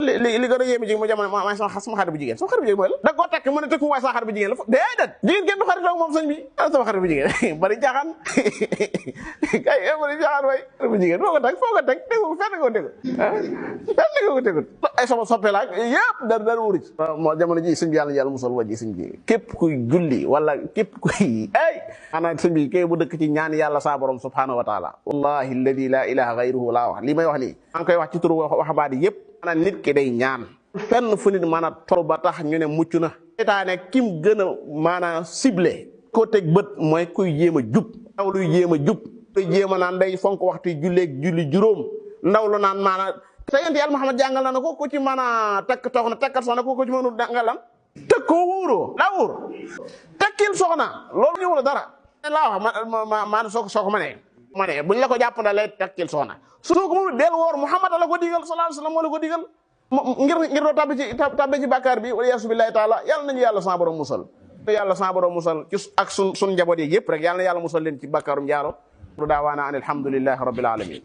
li gën a yéeme ji mu jamono mooy sama xarit bu jigéen mooy la da koo takk mu ne tëkku waaye sama xarit bu jigéen la déedéet jigéen kenn du xarit ak moom sëñ bi sama xarit bu jigéen bari jaaxaan kay bari jaaxaan waay xarit bu jigéen foo ko teg tegu fenn nga ko tegu fenn nga ko tegu ay sama soppe la yëpp dara wuri moo jamono ji sëñ bi yàlla musal wa ji sëñ bi képp kuy julli wala képp kuy maanaam sëñ bi kay bu dëkk ci ñaan yàlla sa borom subhanahu wa taala wallahi alladi la ilaha gayruhu laa wax li may wax nii maa ngi koy wax ci turu waxambaadi yëpp maanaam nit ki day ñaan fenn fu nit maanaam tol ba tax ñu ne mucc na seytaane kim gën a maanaam ciblé koo teg bët mooy kuy jéem a jub ndaw luy jéem a jub kuy jéem a naan day fonk waxtu julli juróom ndaw lu naan maanaam te yent yàlla Muhammad jàngal na ko ku ci mën a takk soxna takkat soxna ku ci mënul jàngal lan tëkk koo wóoroo daa wóor tekkil soxna loolu ñëw la dara laa wax maanaam soo ko ma ne buñ la ko jàppandalee tekkil soxna soo ko mënul del woor Muhammad la ko digal sallallahu alayhi wasallam moo la ko digal ngir doo tabbi ci bàkkaar bi wala yaasu billahi taala yàlla nañu yàlla sa borom musal ci ak sun njaboot yi yëpp rek yàlla na yàlla musal leen ci bàkkaarum njaalo du daawaana an alhamdulillahi rabbil alamin